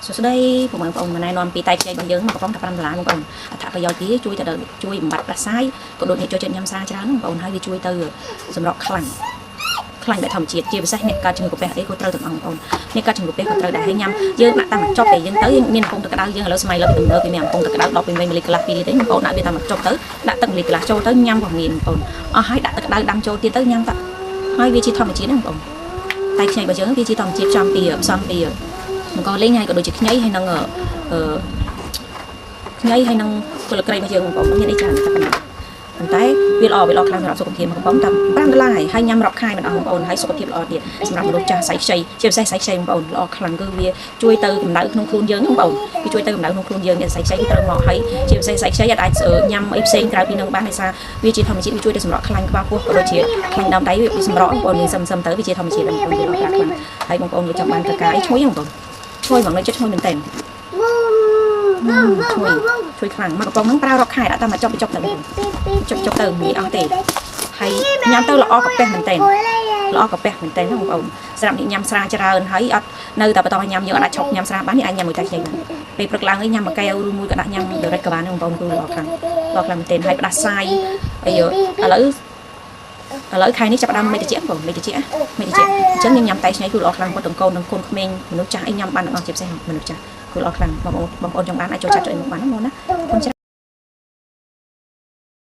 សួស្តីបងប្អូនណែនាំពីតែខ្ចីរបស់យើងមកកំប៉ុង$5បងប្អូនអត្ថប្រយោជន៍ទីជួយទៅជួយបំបត្តិផ្ដាសាយក៏ដូចអ្នកចូលចិត្តញ៉ាំស្រាច្រើនបងប្អូនហើយវាជួយទៅសម្រក់ខ្លាញ់បែបធម្មជាតិជាពិសេសអ្នកកើតជំងឺកាពះអីក៏ត្រូវទាំងអង្គបងប្អូនអ្នកកើតជំងឺកាពះក៏ត្រូវដែរហើយញ៉ាំយើងដាក់តាមចប់តែយើងទៅមានកំប៉ុងទឹកក្តៅយើងឥឡូវសម័យឥឡូវទំនើបវាមានកំប៉ុងទឹកក្តៅ10ពីមីលីក្រាស់2លីត្រទេបងប្អូនដាក់វាតាមចប់ទៅដាក់ទឹកមីលីក្រាស់ចូលទៅញ៉ាំក៏ងាយបងប្អូនអស់ហើយដាក់ទឹកក្តៅដាំចូលទៀតទៅញ៉ាំតាហើយវាជាធម្មជាតិណាបងប្អូនតែខ្ចីរបស់យើងវាជាធម្មជាតិចំពីផ្សំពីបង្កលេងហើយក៏ដូចជាខ្ញីហើយនឹងខ្ញីហើយនឹងគល់ក្រៃរបស់យើងបងប្អូនមានអីច្រើនតែប៉ុណ្ណឹងប៉ុន្តែវាល្អខ្លាំងសម្រាប់សុខភាពបងប្អូនតាម$5ហើយញ៉ាំរាប់ខែមិនអស់បងប្អូនហើយសុខភាពល្អទៀតសម្រាប់មនុស្សចាស់សាយខ្ចីជាពិសេសសាយខ្ចីបងប្អូនល្អខ្លាំងគឺវាជួយទៅកម្ដៅក្នុងខ្លួនយើងបងប្អូនវាជួយទៅកម្ដៅក្នុងខ្លួនយើងសាយខ្ចីគឺត្រូវមកហើយជាពិសេសសាយខ្ចីអាចញ៉ាំអីផ្សេងក្រៅពីនឹងបានដោយសារវាជាធម្មជាតិវាជួយទៅសម្រក់ខ្លាញ់ក្បាលពោះក៏ដូចជាខ្លាញ់ដើមដៃវាសម្រក់បងប្អូនវាសឹមទៅវាជាធម្មជាតិបងប្អូនវាល្អខ្លាំងហើយបងប្អូនវាចង់បានកាកាអីឈ្ងុយបងប្អូនឈ្ងុយមកនៅចិត្តឈ្ងុយមែនតើជួយខ្លាំងមកកំប៉ុងហ្នឹងប្រើរាប់ខែដាក់តាមចប់ទៅទៅមានអស់ទេហើយញ៉ាំទៅល្អកាពះមែនតើល្អកាពះមែនតើបងប្អូនសម្រាប់អ្នកញ៉ាំស្រាច្រើនហើយអត់នៅតែបន្តញ៉ាំយើងអាចឈប់ញ៉ាំស្រាបាននេះអាចញ៉ាំមួយតែខ្ចីបានពេលព្រឹកឡើងញ៉ាំមួយកែវឬមួយក៏ដាក់ញ៉ាំdirectក៏បានបងប្អូនគឺល្អខ្លាំងមែនតើហើយផ្ដាសាយអីឥឡូវខែនេះចាប់ផ្ដើមមេតិចបងមេតិចអញ្ចឹងញ៉ាំតែខ្ចីគឺល្អខ្លាំងប៉ុណ្ណឹងកូននិងកូនក្មេងមនុស្សចាស់អីញ៉ាំបានទាំងអស់ជាពិសេសមនុស្សចាស់គឺល្អខ្លាំងបងប្អូនចង់បានអាចចូលចិត្តចូលមកបានណាបងណា